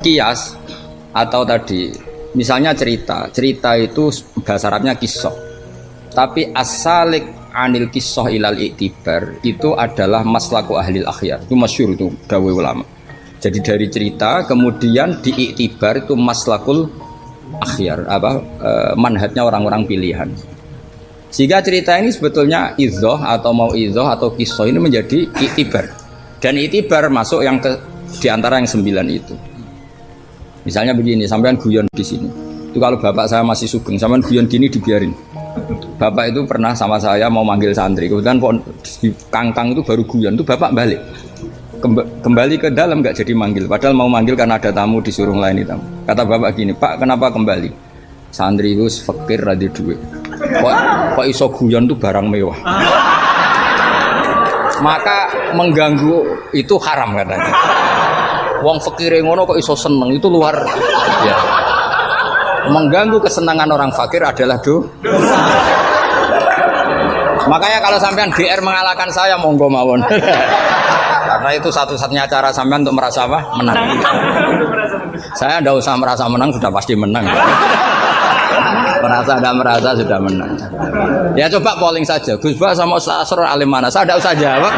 Kias atau tadi misalnya cerita itu bahasa Arabnya kisah, tapi asalik anil kisah ilal iktibar itu adalah maslaku ahlil akhyar, itu masyhur, itu dawuh ulama. Jadi dari cerita kemudian diiktibar itu maslakul akhyar, manhajnya orang-orang pilihan. Sehingga cerita ini sebetulnya idzoh atau mau idzoh atau kisah ini menjadi iktibar, dan iktibar masuk yang di antara yang 9 itu. Misalnya begini, sampean guyon di sini. Itu kalau bapak saya masih sugeng, sampean guyon gini dibiarin. Bapak itu pernah sama saya mau manggil santri, kemudian di kangkang itu baru guyon, itu bapak balik. Kembali ke dalam nggak jadi manggil, padahal mau manggil karena ada tamu disuruh melayani tamu. Kata bapak gini, Pak kenapa kembali? Santri itu fakir radhi duit. Kok iso guyon itu barang mewah. Maka mengganggu itu haram katanya. Wong fakir ngono kok iso seneng, itu luar ya. Mengganggu kesenangan orang fakir adalah dosa. Makanya kalau sampean GR mengalahkan saya monggo mawon. Karena itu satu-satunya cara sampean untuk merasa apa? Menang. Saya tidak usah merasa menang, sudah pasti menang. Merasa tidak merasa sudah menang. Ya coba polling saja, Gus Ba sama Ustaz Asror alim mana? Saya tidak usah jawab.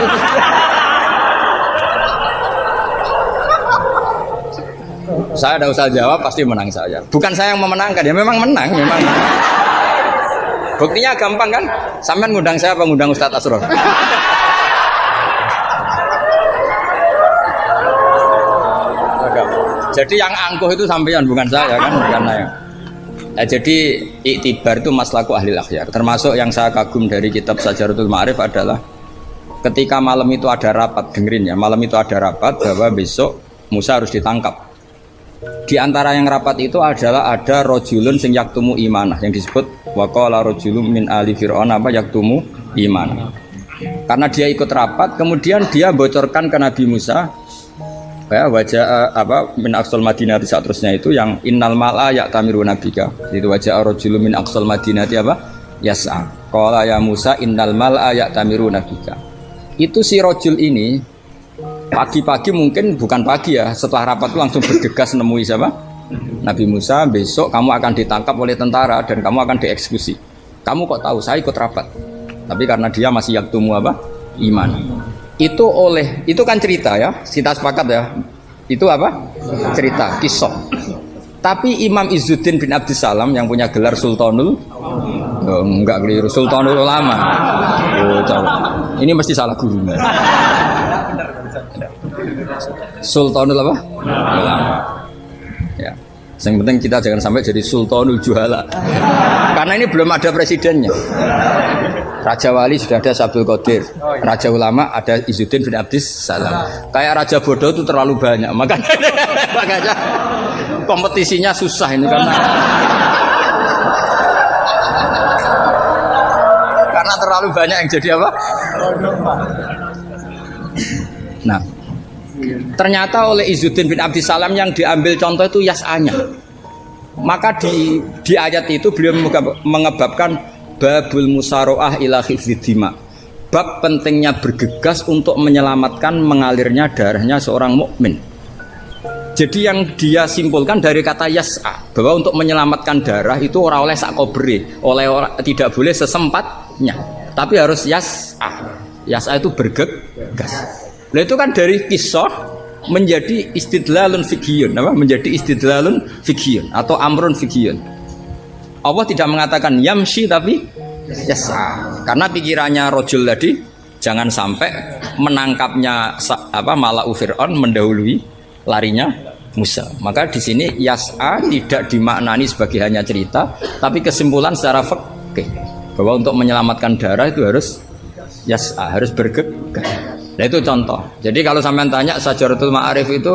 Saya tidak usah jawab, pasti menang saya. Bukan saya yang memenangkan, ya memang menang, memang. Buktinya gampang kan? Sampean ngundang saya apa ngundang Ustaz Asror? Jadi yang angkuh itu sampean, bukan saya kan, bukan saya. Jadi iktibar itu maslaku ahli akhyar. Termasuk yang saya kagum dari kitab Sajaratul Ma'arif adalah ketika malam itu ada rapat, dengerin ya, malam itu ada rapat bahwa besok Musa harus ditangkap. Di antara yang rapat itu adalah ada rojulun sing yaktumu imanah, yang disebut waqala rojulun min ali fir'aun apa yaktumu imanah. Karena dia ikut rapat, kemudian dia bocorkan ke Nabi Musa ya, wajah min aqsal madinah seterusnya itu yang innal mala ya'tamiru nabika. Itu wajah rajulun min aqsal madinah apa? Yas'a. Qala ya Musa innal mala ya'tamiru nabika. Itu si rajul ini pagi-pagi, mungkin bukan pagi ya, setelah rapat itu langsung bergegas nemui siapa? Nabi Musa, besok kamu akan ditangkap oleh tentara dan kamu akan dieksekusi. Kamu kok tahu? Saya ikut rapat. Tapi karena dia masih yaktumu apa? Iman. Itu kan cerita ya, kita sepakat ya. Itu apa? Cerita, kisah. Tapi Imam Izzuddin bin Abdissalam yang punya gelar Sultanul, enggak keliru, Sultanul Ulama. Ini mesti salah gurunya. Sultanul apa? Ulama. Ya. Yang penting kita jangan sampai jadi Sultanul Juhala. Karena ini belum ada presidennya. Raja Wali sudah ada Abdul Qadir, Raja Ulama ada Izzuddin bin Abdissalam. Kayak Raja Bodoh itu terlalu banyak, makanya kompetisinya susah ini karena terlalu banyak yang jadi apa? Nah, ternyata oleh Izzuddin bin Abdissalam yang diambil contoh itu yas'anya. Maka di ayat itu beliau mengebabkan babul musaroah ila khifdidima, bab pentingnya bergegas untuk menyelamatkan mengalirnya darahnya seorang mukmin. Jadi yang dia simpulkan dari kata yas'a, bahwa untuk menyelamatkan darah itu orang oleh sakobri, tidak boleh sesempatnya, tapi harus yas'a. Yas'a itu bergegas. Nah itu kan dari kisah menjadi istidlalun fiqhiyun, menjadi istidlalun fiqhiyun atau amrun fiqhiyun. Allah tidak mengatakan yamshi tapi yas'a, karena pikirannya rojul tadi jangan sampai menangkapnya Mala'u Fir'aun mendahului larinya Musa. Maka di sini yas'a tidak dimaknani sebagai hanya cerita, tapi kesimpulan secara fikih bahwa untuk menyelamatkan darah itu harus yas'a, harus bergegas. Nah itu contoh. Jadi kalau sampean tanya Sajaratul Ma'arif itu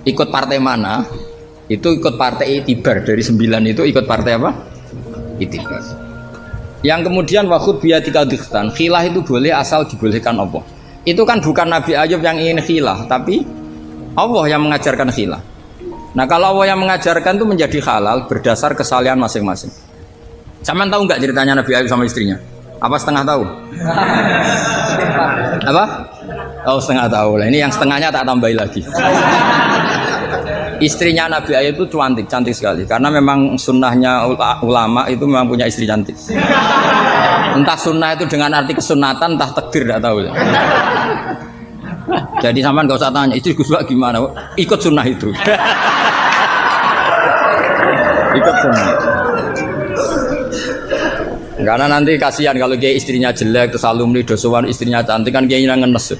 ikut partai mana? Itu ikut partai Itibar. Dari 9 itu ikut partai apa? Itibar. Yang kemudian wakhud biyatika dikhtan, khilah itu boleh asal dibolehkan Allah. Itu kan bukan Nabi Ayub yang ingin khilah, tapi Allah yang mengajarkan khilah. Nah kalau Allah yang mengajarkan itu menjadi halal berdasar kesalahan masing-masing. Sampean tahu nggak ceritanya Nabi Ayub sama istrinya? Apa setengah tahu? Apa? Oh setengah tahu lah. Ini yang setengahnya tak tambahi lagi. Istrinya Nabi Ayub itu cantik sekali. Karena memang sunnahnya ulama itu memang punya istri cantik. Entah sunnah itu dengan arti kesunatan, entah takdir, tidak tahu. Jadi sampean nggak usah tanya istri Gus Bak gimana, ikut sunnah itu. Ikut sunnah. Karena nanti kasihan kalau dia istrinya jelek terus alumni dosowan istrinya cantik kan dia ngenes.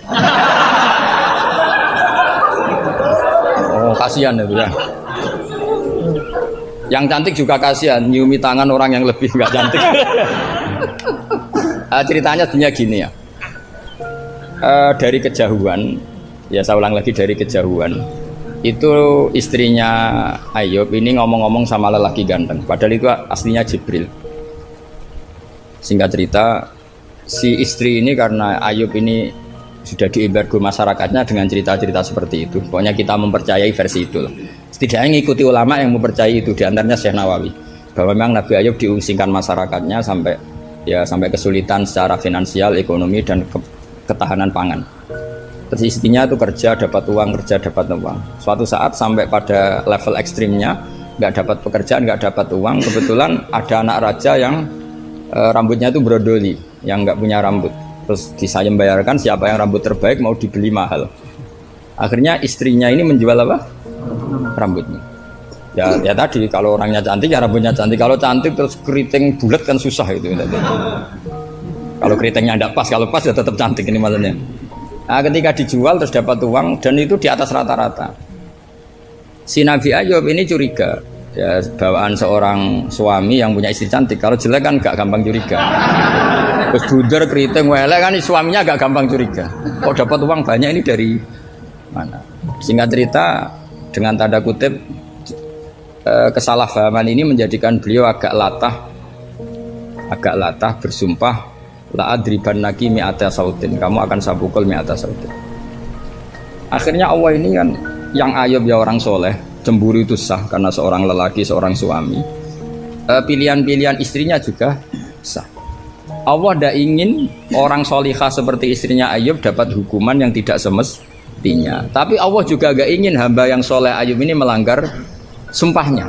Oh kasihan ya ya. Yang cantik juga kasihan nyiumi tangan orang yang lebih nggak cantik. Ceritanya sebenarnya gini ya. Dari kejauhan, ya saya ulang lagi dari kejauhan. Itu istrinya Ayub ini ngomong-ngomong sama lelaki ganteng. Padahal itu aslinya Jibril. Singkat cerita, si istri ini karena Ayub ini sudah diembargo masyarakatnya dengan cerita-cerita seperti itu. Pokoknya kita mempercayai versi itu. Setidaknya mengikuti ulama yang mempercayai itu, diantaranya Syekh Nawawi. Bahwa memang Nabi Ayub diungsingkan masyarakatnya sampai kesulitan secara finansial, ekonomi dan ketahanan pangan. Terus istrinya itu kerja dapat uang. Suatu saat sampai pada level ekstrimnya, nggak dapat pekerjaan, nggak dapat uang. Kebetulan ada anak raja yang rambutnya itu brodoli, yang nggak punya rambut. Terus disayem bayarkan siapa yang rambut terbaik mau dibeli mahal. Akhirnya istrinya ini menjual apa? Rambutnya. Ya tadi kalau orangnya cantik ya rambutnya cantik. Kalau cantik terus keriting bulat kan susah itu. Kalau keritingnya tidak pas, kalau pas ya tetap cantik ini maksudnya. Nah, ketika dijual terus dapat uang dan itu di atas rata-rata. Si Nabi Ayub ini curiga. Ya bawaan seorang suami yang punya istri cantik. Kalau jelek kan gak gampang curiga. Terus buder keriting welek kan suaminya gak gampang curiga. Kok dapat uang banyak ini dari mana? Singkat cerita dengan tanda kutip kesalahpahaman ini menjadikan beliau agak latah bersumpah la adribannaki mi'ata sautin, kamu akan saya pukul mi'ata sautin. Akhirnya Allah ini kan yang Ayub ya orang soleh, cemburu itu sah karena seorang lelaki, seorang suami. Pilihan-pilihan istrinya juga sah. Allah tidak ingin orang solihah seperti istrinya Ayub dapat hukuman yang tidak semestinya. Tapi Allah juga gak ingin hamba yang soleh Ayub ini melanggar sumpahnya.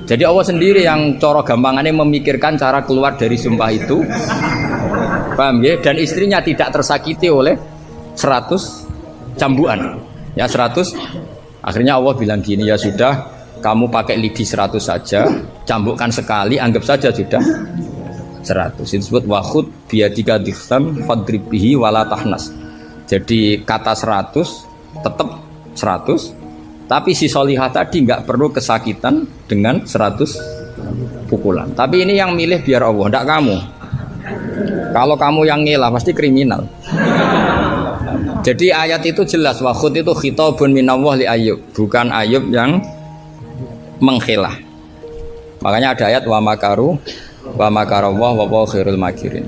Jadi Allah sendiri yang coro gampangannya memikirkan cara keluar dari sumpah itu. Paham ya? Dan istrinya tidak tersakiti oleh 100 cambuan. Ya 100. Akhirnya Allah bilang gini, ya sudah, kamu pakai lidi 100 saja, cambukkan sekali, anggap saja sudah 100. Itu disebut wahud biadika dikhtam fadrib bihi wala tahnas. Jadi kata 100 tetap 100, tapi si solihah tadi nggak perlu kesakitan dengan 100 pukulan. Tapi ini yang milih biar Allah, tidak kamu. Kalau kamu yang ngelah pasti kriminal. Jadi ayat itu jelas, wahud itu khitabun minallah li Ayub, bukan Ayub yang mengkhilah. Makanya ada ayat wa makaru wa makarallah wa huwa khairul makirin.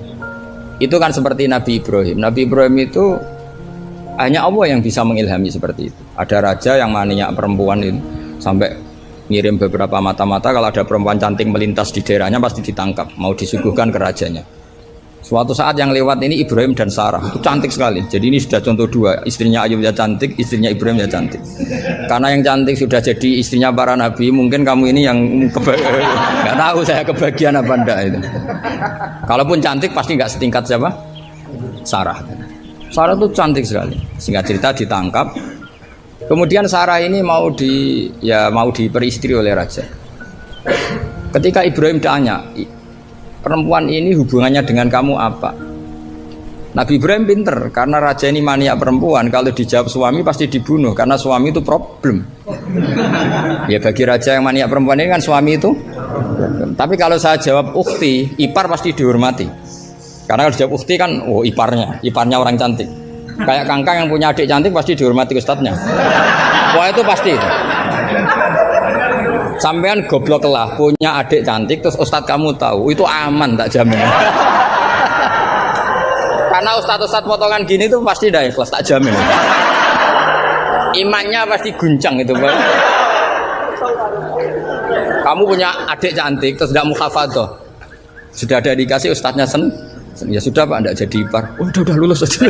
Itu kan seperti Nabi Ibrahim. Nabi Ibrahim itu hanya Allah yang bisa mengilhami seperti itu. Ada raja yang maniak perempuan itu sampai ngirim beberapa mata-mata kalau ada perempuan cantik melintas di daerahnya pasti ditangkap, mau disuguhkan ke rajanya. Suatu saat yang lewat ini Ibrahim dan Sarah, itu cantik sekali. Jadi ini sudah contoh dua, istrinya Ayub ya cantik, istrinya Ibrahim ya cantik. Karena yang cantik sudah jadi istrinya para nabi, mungkin kamu ini yang nggak tahu saya kebagian apa enggak itu. Kalaupun cantik pasti nggak setingkat siapa? Sarah. Sarah itu cantik sekali. Singkat cerita ditangkap. Kemudian Sarah ini mau diperistri oleh raja. Ketika Ibrahim tanya, perempuan ini hubungannya dengan kamu apa? Nabi Ibrahim pinter, karena raja ini maniak perempuan, kalau dijawab suami pasti dibunuh, karena suami itu problem. Ya bagi raja yang maniak perempuan ini kan suami itu problem. Tapi kalau saya jawab ukhti, ipar pasti dihormati. Karena kalau dijawab ukhti kan, oh iparnya orang cantik. Kayak Kangkang yang punya adik cantik pasti dihormati ustadznya. Wah itu pasti itu. Sampean goblok lah punya adik cantik terus ustadz kamu tahu itu aman tak jamin. Karena ustadz potongan gini tuh pasti dah ikhlas tak jamin. Imannya pasti guncang itu Bang. Kamu punya adik cantik terus tidak mukhafadzah. Sudah ada dikasih ustadznya ya sudah Pak tidak jadi ipar. Oh, udah lulus aja.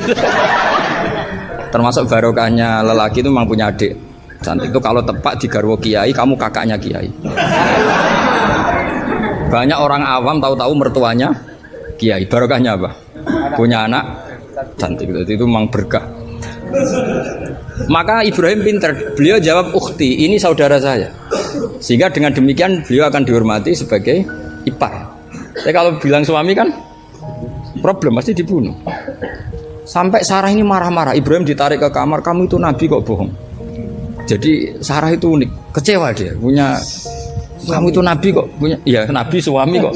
Termasuk barokahnya lelaki itu memang punya adik Cantik itu kalau tepat di garwo kiai, kamu kakaknya kiai. Banyak orang awam tahu-tahu mertuanya kiai. Barokahnya apa? Punya anak cantik. Itu memang berkah. Maka Ibrahim pintar. Beliau jawab ukhti, ini saudara saya. Sehingga dengan demikian beliau akan dihormati sebagai ipar. Tapi kalau bilang suami kan problem, pasti dibunuh. Sampai Sarah ini marah-marah. Ibrahim ditarik ke kamar, kamu itu nabi kok bohong. Jadi Sarah itu unik, kecewa dia. Punya kamu itu nabi kok punya, ya nabi suami kok.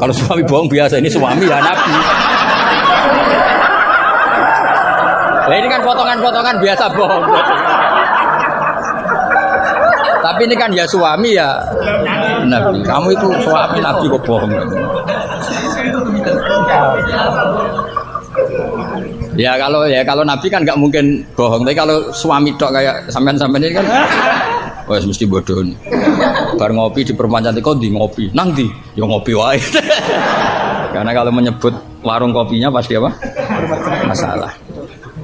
Kalau suami bohong biasa, ini suami ya nabi. Nah, ini kan potongan-potongan biasa bohong. Tapi ini kan ya suami ya nabi. Kamu itu suami nabi kok bohong. Ya kalau nabi kan nggak mungkin bohong. Tapi kalau suami tok kayak sampean-sampean ini kan, wah mesti bodoh nih. Bar ngopi di perempuan cantik kok di ngopi, nang di, yo ngopi wae. Karena kalau menyebut warung kopinya pasti apa? Masalah.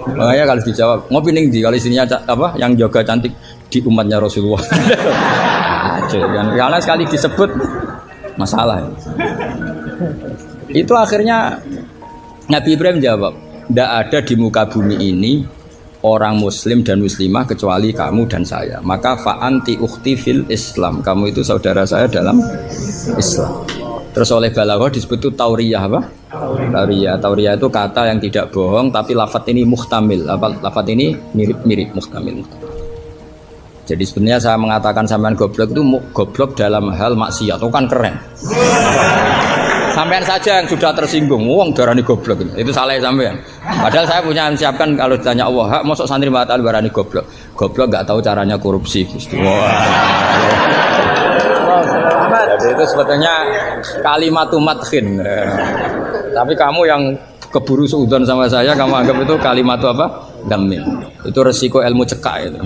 Makanya kalau dijawab ngopi ning di, kalau isinya apa? Yang jaga cantik di umatnya Rasulullah. Karena sekali disebut masalah. Itu akhirnya Nabi Ibrahim jawab, tidak ada di muka bumi ini orang muslim dan muslimah kecuali kamu dan saya. Maka fa'anti ukhti fil Islam. Kamu itu saudara saya dalam Islam. Terus oleh balaghah disebut itu tauriyah apa? Tauriyah. Tauriyah itu kata yang tidak bohong tapi lafaz ini muhtamil. Lafaz ini mirip-mirip muhtamil. Jadi sebenarnya saya mengatakan sampean goblok itu goblok dalam hal maksiat. Itu kan keren. Sampean saja yang sudah tersinggung, wong darani goblok itu salah sampean. Padahal saya punya siapkan kalau ditanya Allah, hak mosok santri batal darani goblok. Goblok enggak tahu caranya korupsi, Gusti. Jadi itu sebetulnya kalimat madkhin. Tapi kamu yang keburu suudzon sama saya, kamu anggap itu kalimat apa? Gamil. Itu resiko ilmu cekak itu.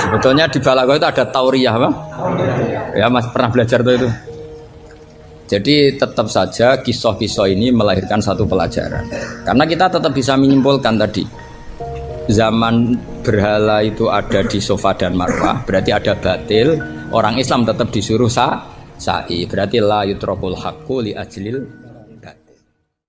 Sebetulnya di balaghah itu ada tauriyah apa? Ya Mas pernah belajar tuh itu. Jadi tetap saja kisah-kisah ini melahirkan satu pelajaran. Karena kita tetap bisa menyimpulkan tadi, zaman berhala itu ada di Safa dan Marwah, berarti ada batil. Orang Islam tetap disuruh sa'i, berarti la yutrakul haqqu li ajlil